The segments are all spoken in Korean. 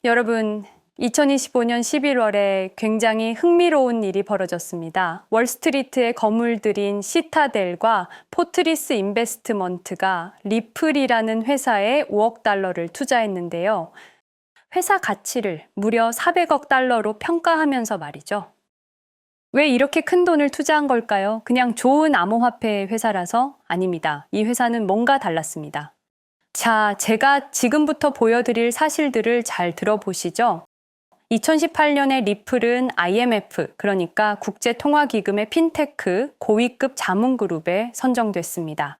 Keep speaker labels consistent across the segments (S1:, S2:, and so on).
S1: 여러분, 2025년 11월에 굉장히 흥미로운 일이 벌어졌습니다. 월스트리트의 거물들인 시타델과 포트리스 인베스트먼트가 리플이라는 회사에 5억 달러를 투자했는데요. 회사 가치를 무려 400억 달러로 평가하면서 말이죠. 왜 이렇게 큰 돈을 투자한 걸까요? 그냥 좋은 암호화폐 회사라서? 아닙니다. 이 회사는 뭔가 달랐습니다. 자, 제가 지금부터 보여드릴 사실들을 잘 들어보시죠. 2018년에 리플은 IMF, 그러니까 국제통화기금의 핀테크 고위급 자문그룹에 선정됐습니다.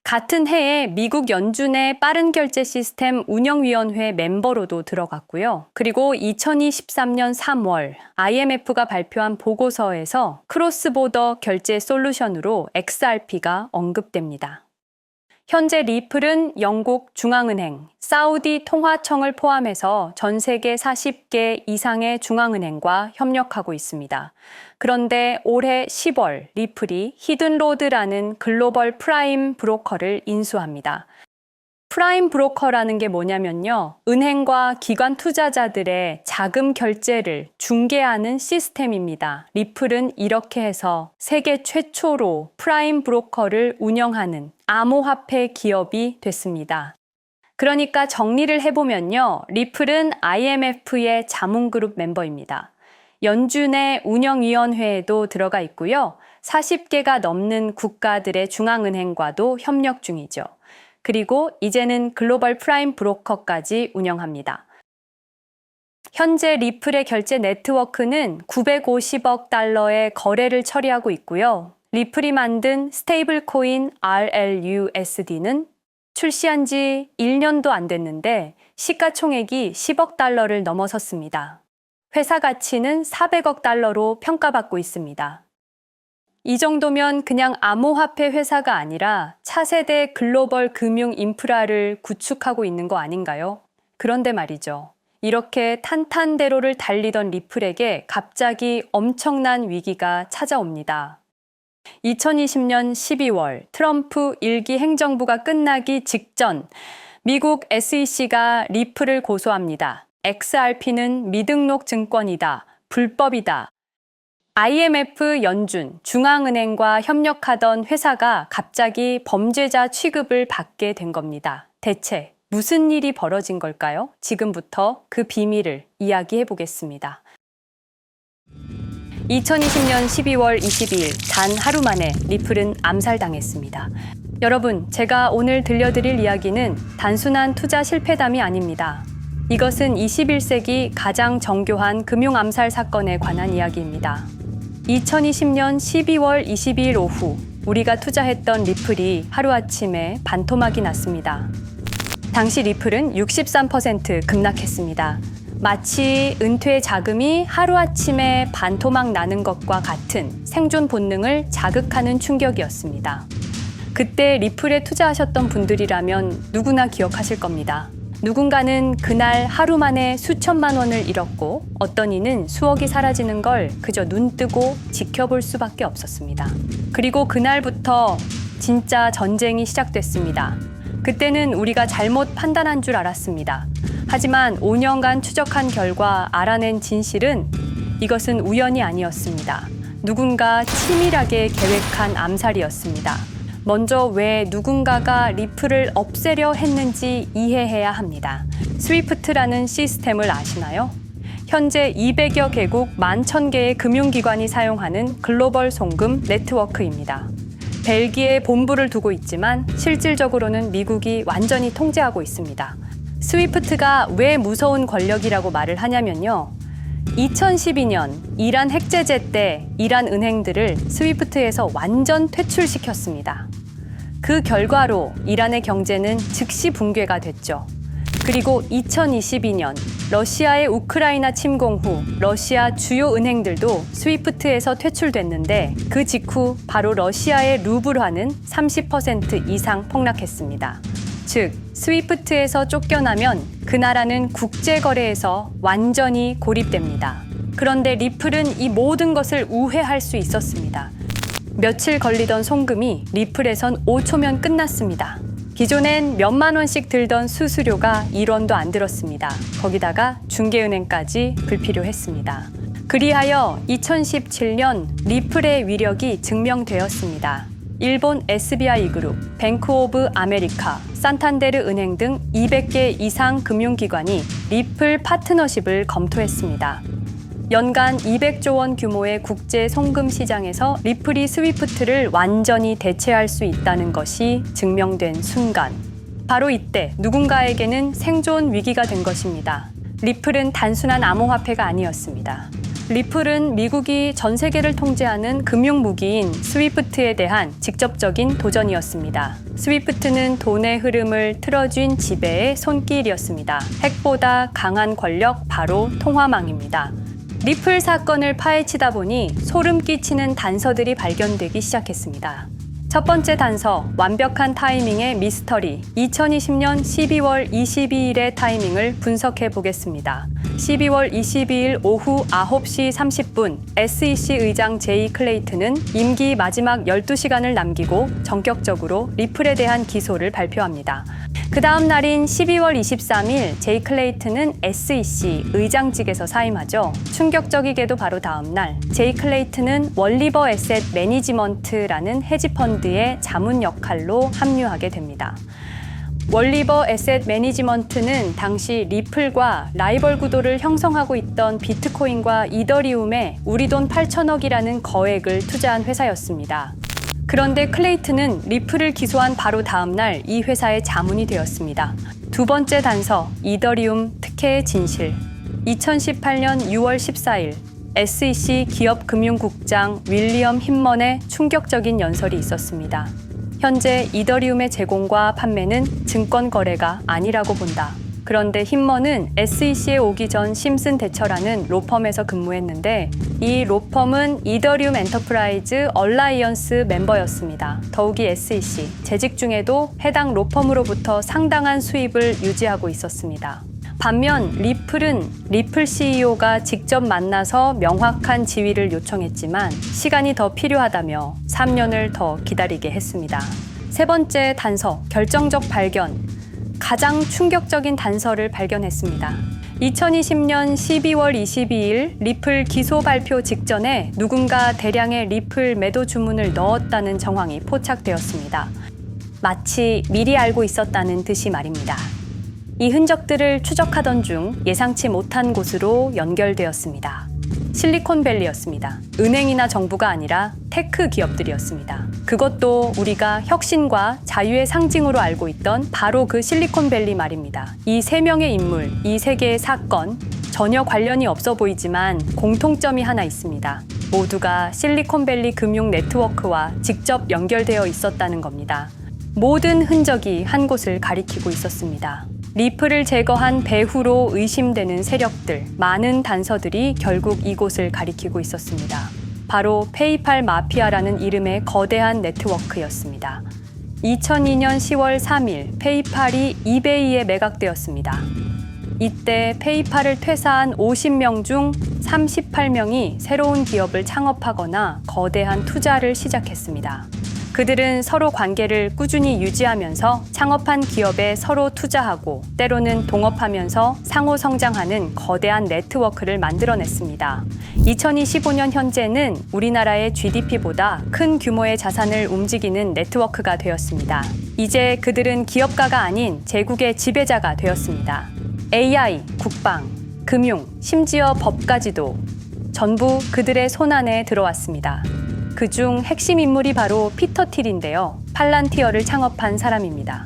S1: 같은 해에 미국 연준의 빠른 결제 시스템 운영위원회 멤버로도 들어갔고요. 그리고 2023년 3월 IMF가 발표한 보고서에서 크로스보더 결제 솔루션으로 XRP가 언급됩니다. 현재 리플은 영국 중앙은행, 사우디 통화청을 포함해서 전 세계 40개 이상의 중앙은행과 협력하고 있습니다. 그런데 올해 10월 리플이 히든로드라는 글로벌 프라임 브로커를 인수합니다. 프라임 브로커라는 게 뭐냐면요. 은행과 기관 투자자들의 자금 결제를 중개하는 시스템입니다. 리플은 이렇게 해서 세계 최초로 프라임 브로커를 운영하는 암호화폐 기업이 됐습니다. 그러니까 정리를 해보면요. 리플은 IMF의 자문그룹 멤버입니다. 연준의 운영위원회에도 들어가 있고요. 40개가 넘는 국가들의 중앙은행과도 협력 중이죠. 그리고 이제는 글로벌 프라임 브로커까지 운영합니다. 현재 리플의 결제 네트워크는 950억 달러의 거래를 처리하고 있고요. 리플이 만든 스테이블 코인 RLUSD는 출시한 지 1년도 안 됐는데 시가총액이 10억 달러를 넘어섰습니다. 회사 가치는 400억 달러로 평가받고 있습니다. 이 정도면 그냥 암호화폐 회사가 아니라 차세대 글로벌 금융 인프라를 구축하고 있는 거 아닌가요? 그런데 말이죠. 이렇게 탄탄대로를 달리던 리플에게 갑자기 엄청난 위기가 찾아옵니다. 2020년 12월 트럼프 1기 행정부가 끝나기 직전 미국 SEC가 리플을 고소합니다. XRP는 미등록 증권이다. 불법이다. IMF 연준, 중앙은행과 협력하던 회사가 갑자기 범죄자 취급을 받게 된 겁니다. 대체 무슨 일이 벌어진 걸까요? 지금부터 그 비밀을 이야기해 보겠습니다. 2020년 12월 22일 단 하루 만에 리플은 암살당했습니다. 여러분, 제가 오늘 들려드릴 이야기는 단순한 투자 실패담이 아닙니다. 이것은 21세기 가장 정교한 금융 암살 사건에 관한 이야기입니다. 2020년 12월 22일 오후 우리가 투자했던 리플이 하루아침에 반토막이 났습니다. 당시 리플은 63% 급락했습니다. 마치 은퇴 자금이 하루아침에 반토막 나는 것과 같은 생존 본능을 자극하는 충격이었습니다. 그때 리플에 투자하셨던 분들이라면 누구나 기억하실 겁니다. 누군가는 그날 하루 만에 수천만 원을 잃었고 어떤 이는 수억이 사라지는 걸 그저 눈뜨고 지켜볼 수밖에 없었습니다. 그리고 그날부터 진짜 전쟁이 시작됐습니다. 그때는 우리가 잘못 판단한 줄 알았습니다. 하지만 5년간 추적한 결과 알아낸 진실은 이것은 우연이 아니었습니다. 누군가 치밀하게 계획한 암살이었습니다. 먼저 왜 누군가가 리플을 없애려 했는지 이해해야 합니다. 스위프트라는 시스템을 아시나요? 현재 200여 개국 11,000개의 금융기관이 사용하는 글로벌 송금 네트워크입니다. 벨기에에 본부를 두고 있지만 실질적으로는 미국이 완전히 통제하고 있습니다. 스위프트가 왜 무서운 권력이라고 말을 하냐면요. 2012년 이란 핵제재 때 이란 은행들을 스위프트에서 완전 퇴출시켰습니다. 그 결과로 이란의 경제는 즉시 붕괴가 됐죠. 그리고 2022년 러시아의 우크라이나 침공 후 러시아 주요 은행들도 스위프트에서 퇴출됐는데 그 직후 바로 러시아의 루블화는 30% 이상 폭락했습니다. 즉, 스위프트에서 쫓겨나면 그 나라는 국제거래에서 완전히 고립됩니다. 그런데 리플은 이 모든 것을 우회할 수 있었습니다. 며칠 걸리던 송금이 리플에선 5초면 끝났습니다. 기존엔 몇만 원씩 들던 수수료가 1원도 안 들었습니다. 거기다가 중개은행까지 불필요했습니다. 그리하여 2017년 리플의 위력이 증명되었습니다. 일본 SBI 그룹, 뱅크 오브 아메리카, 산탄데르 은행 등 200개 이상 금융기관이 리플 파트너십을 검토했습니다. 연간 200조 원 규모의 국제 송금 시장에서 리플이 스위프트를 완전히 대체할 수 있다는 것이 증명된 순간, 바로 이때 누군가에게는 생존 위기가 된 것입니다. 리플은 단순한 암호화폐가 아니었습니다. 리플은 미국이 전 세계를 통제하는 금융무기인 스위프트에 대한 직접적인 도전이었습니다. 스위프트는 돈의 흐름을 틀어쥔 지배의 손길이었습니다. 핵보다 강한 권력, 바로 통화망입니다. 리플 사건을 파헤치다 보니 소름 끼치는 단서들이 발견되기 시작했습니다. 첫 번째 단서, 완벽한 타이밍의 미스터리. 2020년 12월 22일의 타이밍을 분석해 보겠습니다. 12월 22일 오후 9시 30분, SEC 의장 제이 클레이튼은 임기 마지막 12시간을 남기고 전격적으로 리플에 대한 기소를 발표합니다. 그 다음 날인 12월 23일, 제이 클레이튼은 SEC 의장직에서 사임하죠. 충격적이게도 바로 다음 날, 제이 클레이튼은 월리버 에셋 매니지먼트라는 헤지펀드의 자문 역할로 합류하게 됩니다. 월리버 에셋 매니지먼트는 당시 리플과 라이벌 구도를 형성하고 있던 비트코인과 이더리움에 우리 돈 8천억이라는 거액을 투자한 회사였습니다. 그런데 클레이튼은 리플을 기소한 바로 다음 날 이 회사의 자문이 되었습니다. 두 번째 단서, 이더리움 특혜의 진실. 2018년 6월 14일, SEC 기업금융국장 윌리엄 힌먼의 충격적인 연설이 있었습니다. 현재 이더리움의 제공과 판매는 증권 거래가 아니라고 본다. 그런데 힌먼은 SEC에 오기 전 심슨 대처라는 로펌에서 근무했는데 이 로펌은 이더리움 엔터프라이즈 얼라이언스 멤버였습니다. 더욱이 SEC, 재직 중에도 해당 로펌으로부터 상당한 수입을 유지하고 있었습니다. 반면 리플은 리플 CEO가 직접 만나서 명확한 지위를 요청했지만 시간이 더 필요하다며 3년을 더 기다리게 했습니다. 세 번째 단서, 결정적 발견. 가장 충격적인 단서를 발견했습니다. 2020년 12월 22일 리플 기소 발표 직전에 누군가 대량의 리플 매도 주문을 넣었다는 정황이 포착되었습니다. 마치 미리 알고 있었다는 듯이 말입니다. 이 흔적들을 추적하던 중 예상치 못한 곳으로 연결되었습니다. 실리콘밸리였습니다. 은행이나 정부가 아니라 테크 기업들이었습니다. 그것도 우리가 혁신과 자유의 상징으로 알고 있던 바로 그 실리콘밸리 말입니다. 이 세 명의 인물, 이 세 개의 사건, 전혀 관련이 없어 보이지만 공통점이 하나 있습니다. 모두가 실리콘밸리 금융 네트워크와 직접 연결되어 있었다는 겁니다. 모든 흔적이 한 곳을 가리키고 있었습니다. 리플을 제거한 배후로 의심되는 세력들, 많은 단서들이 결국 이곳을 가리키고 있었습니다. 바로 페이팔 마피아라는 이름의 거대한 네트워크였습니다. 2002년 10월 3일 페이팔이 이베이에 매각되었습니다. 이때 페이팔을 퇴사한 50명 중 38명이 새로운 기업을 창업하거나 거대한 투자를 시작했습니다. 그들은 서로 관계를 꾸준히 유지하면서 창업한 기업에 서로 투자하고 때로는 동업하면서 상호 성장하는 거대한 네트워크를 만들어냈습니다. 2025년 현재는 우리나라의 GDP보다 큰 규모의 자산을 움직이는 네트워크가 되었습니다. 이제 그들은 기업가가 아닌 제국의 지배자가 되었습니다. AI, 국방, 금융, 심지어 법까지도 전부 그들의 손안에 들어왔습니다. 그중 핵심 인물이 바로 피터 틸인데요. 팔란티어를 창업한 사람입니다.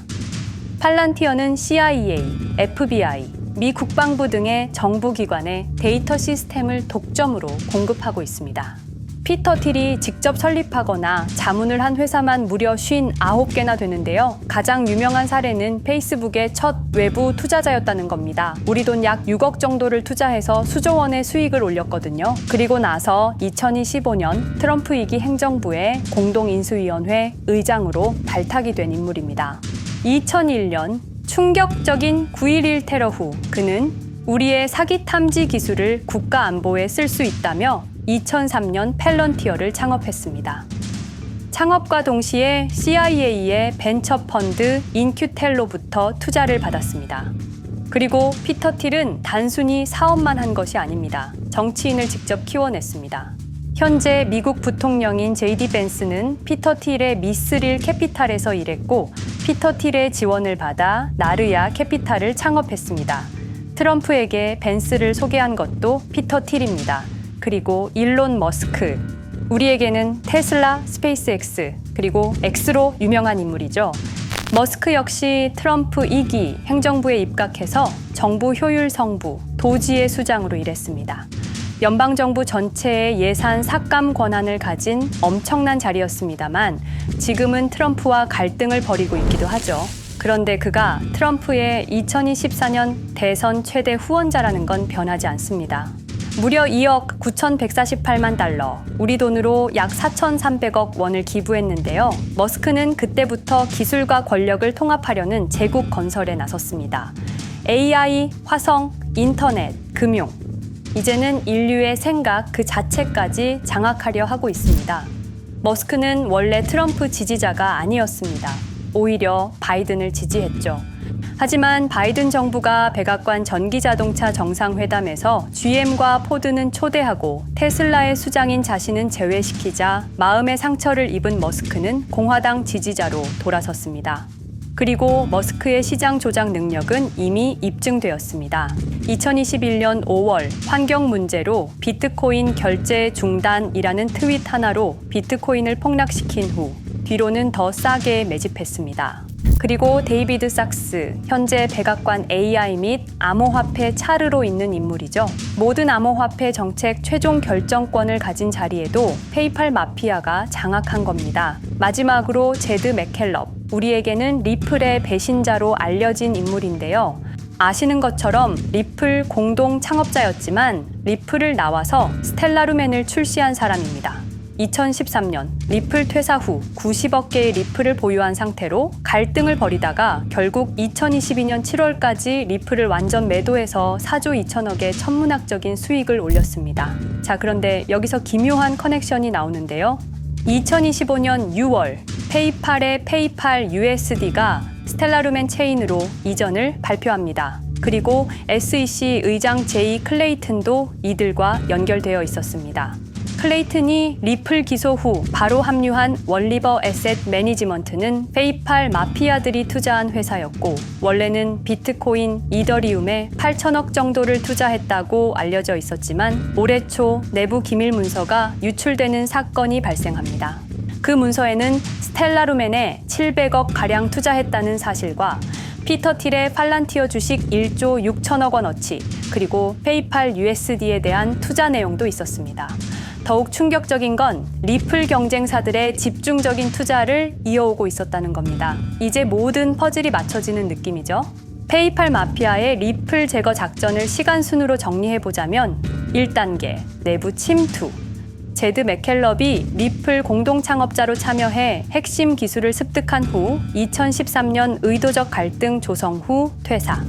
S1: 팔란티어는 CIA, FBI, 미 국방부 등의 정부기관에 데이터 시스템을 독점으로 공급하고 있습니다. 피터 틸이 직접 설립하거나 자문을 한 회사만 무려 59개나 되는데요. 가장 유명한 사례는 페이스북의 첫 외부 투자자였다는 겁니다. 우리 돈 약 6억 정도를 투자해서 수조 원의 수익을 올렸거든요. 그리고 나서 2025년 트럼프 2기 행정부의 공동인수위원회 의장으로 발탁이 된 인물입니다. 2001년 충격적인 9.11 테러 후 그는 우리의 사기 탐지 기술을 국가 안보에 쓸 수 있다며 2003년 팰런티어를 창업했습니다. 창업과 동시에 CIA의 벤처 펀드 인큐텔로부터 투자를 받았습니다. 그리고 피터 틸은 단순히 사업만 한 것이 아닙니다. 정치인을 직접 키워냈습니다. 현재 미국 부통령인 JD 벤스는 피터 틸의 미스릴 캐피탈에서 일했고 피터 틸의 지원을 받아 나르야 캐피탈을 창업했습니다. 트럼프에게 벤스를 소개한 것도 피터 틸입니다. 그리고 일론 머스크, 우리에게는 테슬라, 스페이스X, 그리고 X로 유명한 인물이죠. 머스크 역시 트럼프 2기 행정부에 입각해서 정부 효율 성부, 도지의 수장으로 일했습니다. 연방정부 전체의 예산 삭감 권한을 가진 엄청난 자리였습니다만 지금은 트럼프와 갈등을 벌이고 있기도 하죠. 그런데 그가 트럼프의 2024년 대선 최대 후원자라는 건 변하지 않습니다. 무려 2억 9,148만 달러, 우리 돈으로 약 4,300억 원을 기부했는데요. 머스크는 그때부터 기술과 권력을 통합하려는 제국 건설에 나섰습니다. AI, 화성, 인터넷, 금융, 이제는 인류의 생각 그 자체까지 장악하려 하고 있습니다. 머스크는 원래 트럼프 지지자가 아니었습니다. 오히려 바이든을 지지했죠. 하지만 바이든 정부가 백악관 전기자동차 정상회담에서 GM과 포드는 초대하고 테슬라의 수장인 자신은 제외시키자 마음의 상처를 입은 머스크는 공화당 지지자로 돌아섰습니다. 그리고 머스크의 시장 조작 능력은 이미 입증되었습니다. 2021년 5월 환경 문제로 비트코인 결제 중단이라는 트윗 하나로 비트코인을 폭락시킨 후 뒤로는 더 싸게 매집했습니다. 그리고 데이비드 sak스, 현재 백악관 AI 및 암호화폐 차르로 있는 인물이죠. 모든 암호화폐 정책 최종 결정권을 가진 자리에도 페이팔 마피아가 장악한 겁니다. 마지막으로 제드 맥켈럽, 우리에게는 리플의 배신자로 알려진 인물인데요. 아시는 것처럼 리플 공동 창업자였지만 리플을 나와서 스텔라루멘을 출시한 사람입니다. 2013년 리플 퇴사 후 90억 개의 리플을 보유한 상태로 갈등을 벌이다가 결국 2022년 7월까지 리플을 완전 매도해서 4조 2천억의 천문학적인 수익을 올렸습니다. 자, 그런데 여기서 기묘한 커넥션이 나오는데요. 2025년 6월 페이팔의 페이팔 USD가 스텔라루멘 체인으로 이전을 발표합니다. 그리고 SEC 의장 제이 클레이튼도 이들과 연결되어 있었습니다. 클레이튼이 리플 기소 후 바로 합류한 월리버 에셋 매니지먼트는 페이팔 마피아들이 투자한 회사였고 원래는 비트코인, 이더리움에 8천억 정도를 투자했다고 알려져 있었지만 올해 초 내부 기밀 문서가 유출되는 사건이 발생합니다. 그 문서에는 스텔라루멘에 700억 가량 투자했다는 사실과 피터 틸의 팔란티어 주식 1조 6천억 원어치, 그리고 페이팔 USD에 대한 투자 내용도 있었습니다. 더욱 충격적인 건 리플 경쟁사들의 집중적인 투자를 이어오고 있었다는 겁니다. 이제 모든 퍼즐이 맞춰지는 느낌이죠. 페이팔 마피아의 리플 제거 작전을 시간 순으로 정리해보자면 1단계, 내부 침투. 제드 맥켈럽이 리플 공동 창업자로 참여해 핵심 기술을 습득한 후 2013년 의도적 갈등 조성 후 퇴사.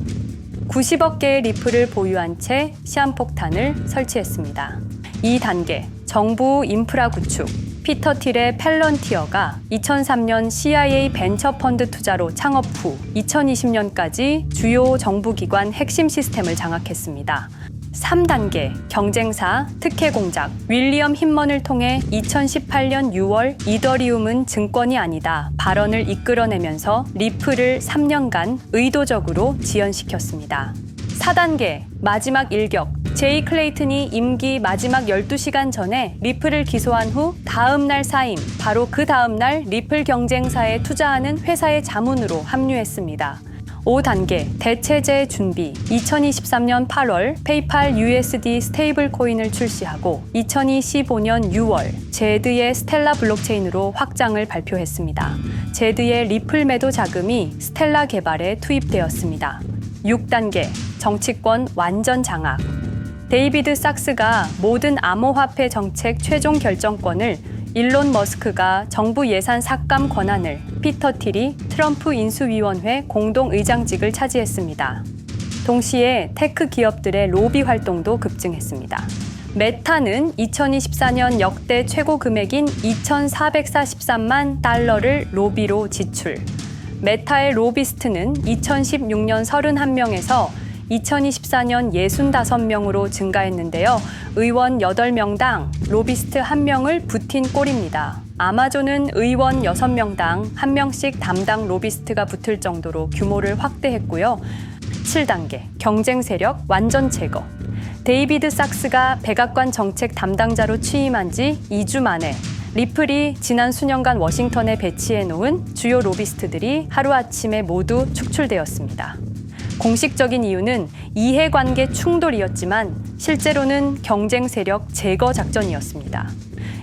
S1: 90억 개의 리플을 보유한 채 시한폭탄을 설치했습니다. 2단계, 정부 인프라 구축. 피터 틸의 팰런티어가 2003년 CIA 벤처 펀드 투자로 창업 후 2020년까지 주요 정부기관 핵심 시스템을 장악했습니다. 3단계, 경쟁사, 특혜 공작. 윌리엄 힌먼을 통해 2018년 6월 이더리움은 증권이 아니다 발언을 이끌어내면서 리플을 3년간 의도적으로 지연시켰습니다. 4단계, 마지막 일격. 제이 클레이튼이 임기 마지막 12시간 전에 리플을 기소한 후 다음 날 사임, 바로 그 다음 날 리플 경쟁사에 투자하는 회사의 자문으로 합류했습니다. 5단계, 대체제 준비. 2023년 8월 페이팔 USD 스테이블 코인을 출시하고 2025년 6월 제드의 스텔라 블록체인으로 확장을 발표했습니다. 제드의 리플 매도 자금이 스텔라 개발에 투입되었습니다. 6단계, 정치권 완전 장악. 데이비드 sak스가 모든 암호화폐 정책 최종 결정권을, 일론 머스크가 정부 예산 삭감 권한을, 피터 틸이 트럼프 인수위원회 공동의장직을 차지했습니다. 동시에 테크 기업들의 로비 활동도 급증했습니다. 메타는 2024년 역대 최고 금액인 2,443만 달러를 로비로 지출. 메타의 로비스트는 2016년 31명에서 2024년 65명으로 증가했는데요. 의원 8명당 로비스트 1명을 붙인 꼴입니다. 아마존은 의원 6명당 1명씩 담당 로비스트가 붙을 정도로 규모를 확대했고요. 7단계 경쟁 세력 완전 제거. 데이비드 sak스가 백악관 정책 담당자로 취임한 지 2주 만에 리플이 지난 수년간 워싱턴에 배치해 놓은 주요 로비스트들이 하루아침에 모두 축출되었습니다. 공식적인 이유는 이해관계 충돌이었지만 실제로는 경쟁 세력 제거 작전이었습니다.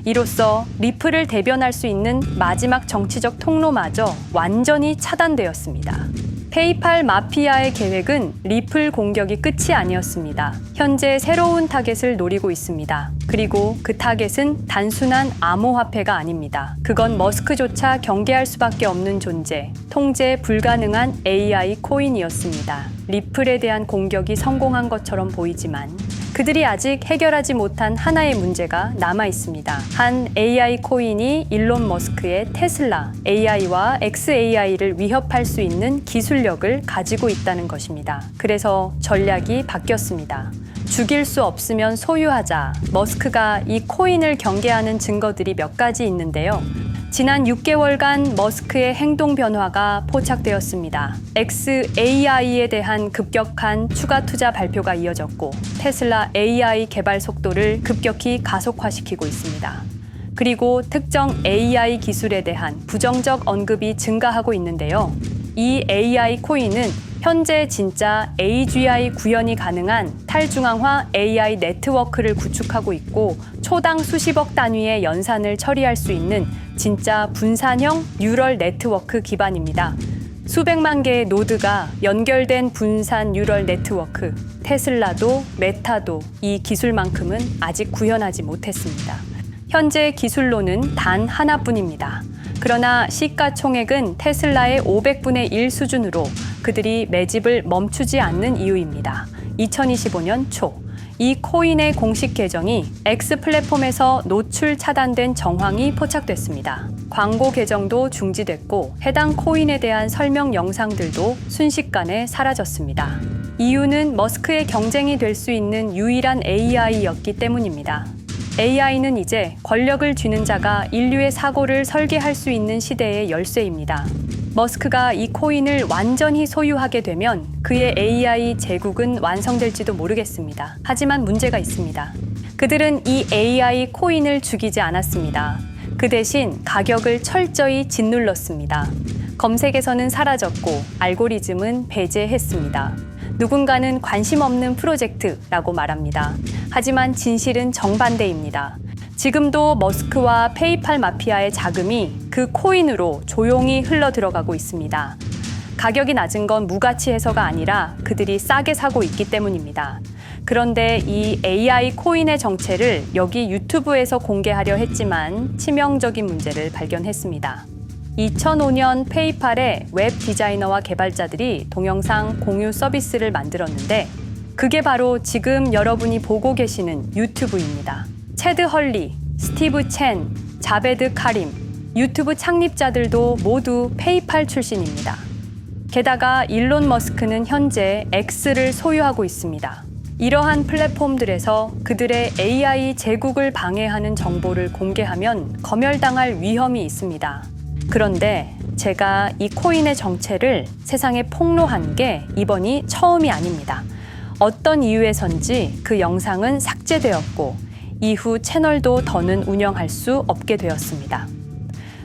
S1: 이로써 리플을 대변할 수 있는 마지막 정치적 통로마저 완전히 차단되었습니다. 페이팔 마피아의 계획은 리플 공격이 끝이 아니었습니다. 현재 새로운 타겟을 노리고 있습니다. 그리고 그 타겟은 단순한 암호화폐가 아닙니다. 그건 머스크조차 경계할 수밖에 없는 존재, 통제 불가능한 AI 코인이었습니다. 리플에 대한 공격이 성공한 것처럼 보이지만 그들이 아직 해결하지 못한 하나의 문제가 남아 있습니다. 한 AI 코인이 일론 머스크의 테슬라 AI와 XAI를 위협할 수 있는 기술력을 가지고 있다는 것입니다. 그래서 전략이 바뀌었습니다. 죽일 수 없으면 소유하자. 머스크가 이 코인을 경계하는 증거들이 몇 가지 있는데요. 지난 6개월간 머스크의 행동 변화가 포착되었습니다. XAI에 대한 급격한 추가 투자 발표가 이어졌고 테슬라 AI 개발 속도를 급격히 가속화시키고 있습니다. 그리고 특정 AI 기술에 대한 부정적 언급이 증가하고 있는데요. 이 AI 코인은 현재 진짜 AGI 구현이 가능한 탈중앙화 AI 네트워크를 구축하고 있고 초당 수십억 단위의 연산을 처리할 수 있는 진짜 분산형 뉴럴 네트워크 기반입니다. 수백만 개의 노드가 연결된 분산 뉴럴 네트워크, 테슬라도 메타도 이 기술만큼은 아직 구현하지 못했습니다. 현재 기술로는 단 하나뿐입니다. 그러나 시가총액은 테슬라의 500분의 1 수준으로 그들이 매집을 멈추지 않는 이유입니다. 2025년 초, 이 코인의 공식 계정이 X 플랫폼에서 노출 차단된 정황이 포착됐습니다. 광고 계정도 중지됐고 해당 코인에 대한 설명 영상들도 순식간에 사라졌습니다. 이유는 머스크의 경쟁이 될 수 있는 유일한 AI였기 때문입니다. AI는 이제 권력을 쥐는 자가 인류의 사고를 설계할 수 있는 시대의 열쇠입니다. 머스크가 이 코인을 완전히 소유하게 되면 그의 AI 제국은 완성될지도 모르겠습니다. 하지만 문제가 있습니다. 그들은 이 AI 코인을 죽이지 않았습니다. 그 대신 가격을 철저히 짓눌렀습니다. 검색에서는 사라졌고 알고리즘은 배제했습니다. 누군가는 관심 없는 프로젝트라고 말합니다. 하지만 진실은 정반대입니다. 지금도 머스크와 페이팔 마피아의 자금이 그 코인으로 조용히 흘러 들어가고 있습니다. 가격이 낮은 건 무가치해서가 아니라 그들이 싸게 사고 있기 때문입니다. 그런데 이 AI 코인의 정체를 여기 유튜브에서 공개하려 했지만 치명적인 문제를 발견했습니다. 2005년 페이팔의 웹 디자이너와 개발자들이 동영상 공유 서비스를 만들었는데 그게 바로 지금 여러분이 보고 계시는 유튜브입니다. 체드 헐리, 스티브 첸, 자베드 카림, 유튜브 창립자들도 모두 페이팔 출신입니다. 게다가 일론 머스크는 현재 X를 소유하고 있습니다. 이러한 플랫폼들에서 그들의 AI 제국을 방해하는 정보를 공개하면 검열당할 위험이 있습니다. 그런데 제가 이 코인의 정체를 세상에 폭로한 게 이번이 처음이 아닙니다. 어떤 이유에선지 그 영상은 삭제되었고 이후 채널도 더는 운영할 수 없게 되었습니다.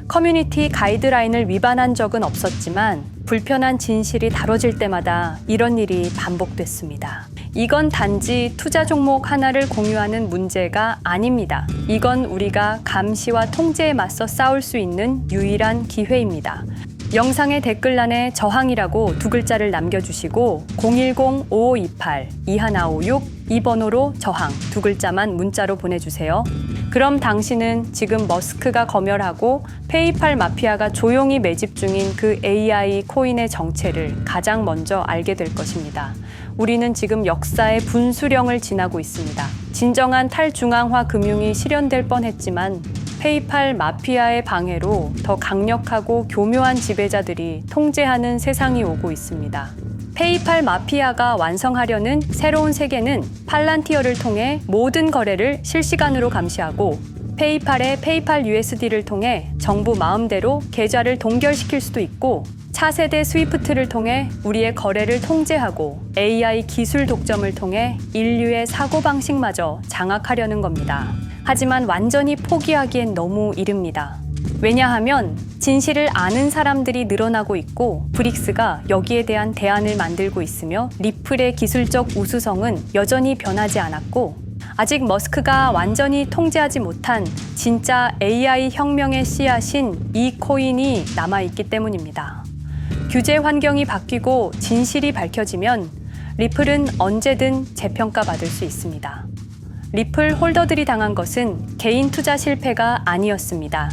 S1: 커뮤니티 가이드라인을 위반한 적은 없었지만 불편한 진실이 다뤄질 때마다 이런 일이 반복됐습니다. 이건 단지 투자 종목 하나를 공유하는 문제가 아닙니다. 이건 우리가 감시와 통제에 맞서 싸울 수 있는 유일한 기회입니다. 영상의 댓글란에 저항이라고 두 글자를 남겨주시고 010-5528-2156 이 번호로 저항 두 글자만 문자로 보내주세요. 그럼 당신은 지금 머스크가 검열하고 페이팔 마피아가 조용히 매집 중인 그 AI 코인의 정체를 가장 먼저 알게 될 것입니다. 우리는 지금 역사의 분수령을 지나고 있습니다. 진정한 탈중앙화 금융이 실현될 뻔했지만 페이팔 마피아의 방해로 더 강력하고 교묘한 지배자들이 통제하는 세상이 오고 있습니다. 페이팔 마피아가 완성하려는 새로운 세계는 팔란티어를 통해 모든 거래를 실시간으로 감시하고 페이팔의 페이팔 USD를 통해 정부 마음대로 계좌를 동결시킬 수도 있고 차세대 스위프트를 통해 우리의 거래를 통제하고 AI 기술 독점을 통해 인류의 사고방식마저 장악하려는 겁니다. 하지만 완전히 포기하기엔 너무 이릅니다. 왜냐하면 진실을 아는 사람들이 늘어나고 있고 브릭스가 여기에 대한 대안을 만들고 있으며 리플의 기술적 우수성은 여전히 변하지 않았고 아직 머스크가 완전히 통제하지 못한 진짜 AI 혁명의 씨앗인 이 코인이 남아있기 때문입니다. 규제 환경이 바뀌고 진실이 밝혀지면 리플은 언제든 재평가받을 수 있습니다. 리플 홀더들이 당한 것은 개인 투자 실패가 아니었습니다.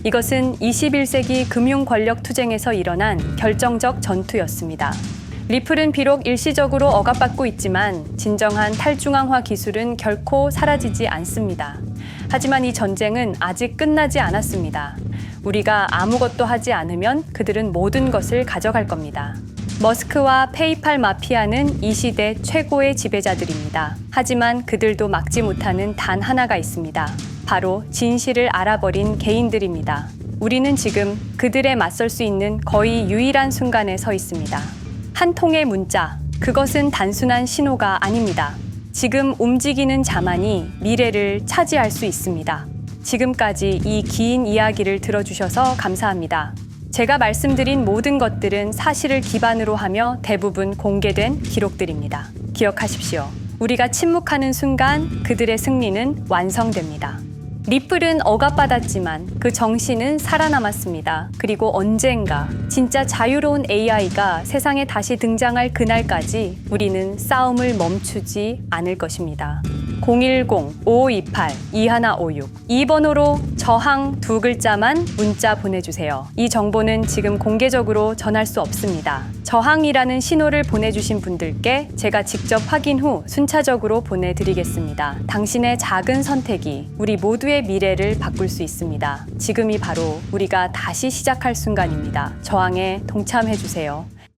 S1: 이것은 21세기 금융 권력 투쟁에서 일어난 결정적 전투였습니다. 리플은 비록 일시적으로 억압받고 있지만 진정한 탈중앙화 기술은 결코 사라지지 않습니다. 하지만 이 전쟁은 아직 끝나지 않았습니다. 우리가 아무것도 하지 않으면 그들은 모든 것을 가져갈 겁니다. 머스크와 페이팔 마피아는 이 시대 최고의 지배자들입니다. 하지만 그들도 막지 못하는 단 하나가 있습니다. 바로 진실을 알아버린 개인들입니다. 우리는 지금 그들에 맞설 수 있는 거의 유일한 순간에 서 있습니다. 한 통의 문자, 그것은 단순한 신호가 아닙니다. 지금 움직이는 자만이 미래를 차지할 수 있습니다. 지금까지 이 긴 이야기를 들어주셔서 감사합니다. 제가 말씀드린 모든 것들은 사실을 기반으로 하며 대부분 공개된 기록들입니다. 기억하십시오. 우리가 침묵하는 순간 그들의 승리는 완성됩니다. 리플은 억압받았지만 그 정신은 살아남았습니다. 그리고 언젠가 진짜 자유로운 AI가 세상에 다시 등장할 그날까지 우리는 싸움을 멈추지 않을 것입니다. 010-5528-2156 이 번호로 저항 두 글자만 문자 보내주세요. 이 정보는 지금 공개적으로 전할 수 없습니다. 저항이라는 신호를 보내주신 분들께 제가 직접 확인 후 순차적으로 보내드리겠습니다. 당신의 작은 선택이 우리 모두의 미래를 바꿀 수 있습니다. 지금이 바로 우리가 다시 시작할 순간입니다. 저항에 동참해주세요.